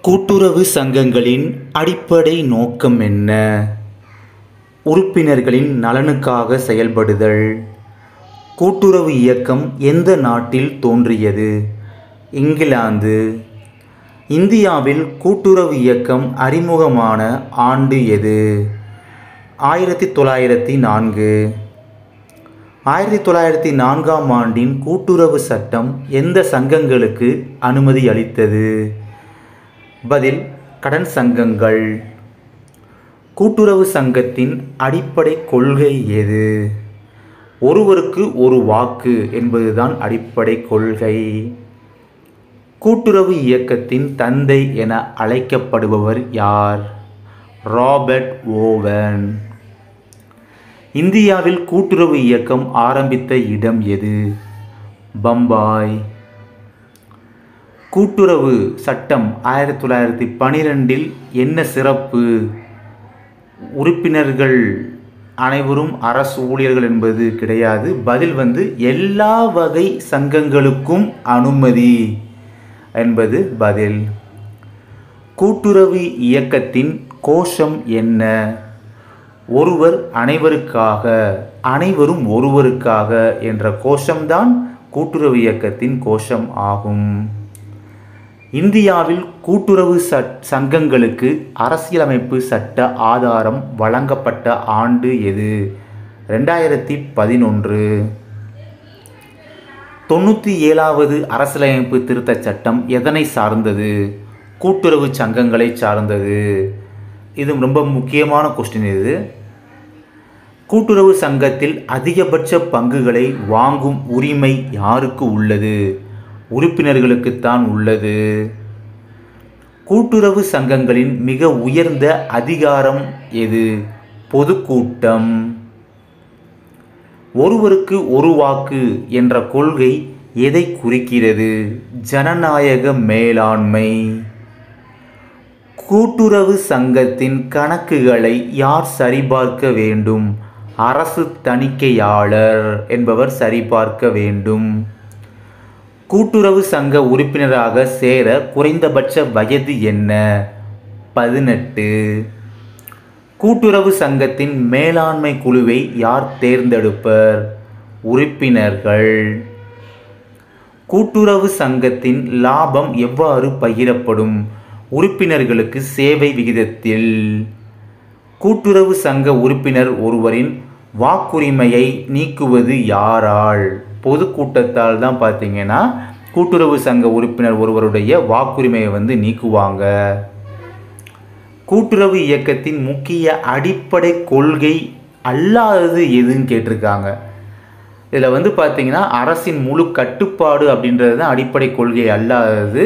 கூட்டுறவு சங்கங்களின் அடிப்படை நோக்கம் என்ன? உறுப்பினர்களின் நலனுக்காக செயல்படுதல். கூட்டுறவு இயக்கம் எந்த நாட்டில் தோன்றியது? இங்கிலாந்து. இந்தியாவில் கூட்டுறவு இயக்கம் அறிமுகமான ஆண்டு எது? 1904. 1904ஆம் ஆண்டின் கூட்டுறவு சட்டம் எந்த சங்கங்களுக்கு அனுமதி அளித்தது? பதில்: கடன் சங்கங்கள். கூட்டுறவு சங்கத்தின் அடிப்படை கொள்கை எது? ஒருவருக்கு ஒரு வாக்கு என்பதுதான் அடிப்படை கொள்கை. கூட்டுறவு இயக்கத்தின் தந்தை என அழைக்கப்படுபவர் யார்? Robert oven. இந்தியாவில் கூட்டுறவு இயக்கம் ஆரம்பித்த இடம் எது? பம்பாய். கூட்டுறவு சட்டம் 1912இல் என்ன சிறப்பு? உறுப்பினர்கள் அனைவரும் அரசு ஊழியர்கள் என்பது கிடையாது. பதில் எல்லா வகை சங்கங்களுக்கும் அனுமதி என்பது பதில். கூட்டுறவு இயக்கத்தின் கோஷம் என்ன? ஒருவர் அனைவருக்காக, அனைவரும் ஒருவருக்காக என்ற கோஷம்தான் கூட்டுறவு இயக்கத்தின் கோஷம் ஆகும். இந்தியாவில் கூட்டுறவு சங்கங்களுக்கு அரசியலமைப்பு சட்ட ஆதாரம் வழங்கப்பட்ட ஆண்டு எது? 2011. 97வது அரசியலமைப்பு திருத்தச் சட்டம் எதனை சார்ந்தது? கூட்டுறவு சங்கங்களை சார்ந்தது. இது ரொம்ப முக்கியமான கொஸ்டின். இது கூட்டுறவு சங்கத்தில் அதிகபட்ச பங்குகளை வாங்கும் உரிமை யாருக்கு உள்ளது? உறுப்பினர்களுக்குத்தான் உள்ளது. கூட்டுறவு சங்கங்களின் மிக உயர்ந்த அதிகாரம் எது? பொதுக்கூட்டம். ஒருவருக்கு ஒரு வாக்கு என்ற கொள்கை எதை குறிக்கிறது? ஜனநாயக மேலாண்மை. கூட்டுறவு சங்கத்தின் கணக்குகளை யார் சரிபார்க்க வேண்டும்? அரசு தணிக்கையாளர் என்பவர் சரிபார்க்க வேண்டும். கூட்டுறவு சங்க உறுப்பினராக சேர குறைந்தபட்ச வயது என்ன? 18. கூட்டுறவு சங்கத்தின் மேலாண்மை குழுவை யார் தேர்ந்தெடுப்பர்? உறுப்பினர்கள். கூட்டுறவு சங்கத்தின் லாபம் எவ்வாறு பகிரப்படும்? உறுப்பினர்களுக்கு சேவை விகிதத்தில். கூட்டுறவு சங்க உறுப்பினர் ஒருவரின் வாக்குரிமையை நீக்குவது யாரால்? பொதுக்கூட்டத்தால் தான். பார்த்தீங்கன்னா கூட்டுறவு சங்க உறுப்பினர் ஒருவருடைய வாக்குரிமையை நீக்குவாங்க. கூட்டுறவு இயக்கத்தின் முக்கிய அடிப்படை கொள்கை அல்லாதது எதுன்னு கேட்டிருக்காங்க. இதில் பார்த்தீங்கன்னா அரசின் முழு கட்டுப்பாடு அப்படின்றது தான் அடிப்படை கொள்கை அல்லாதது.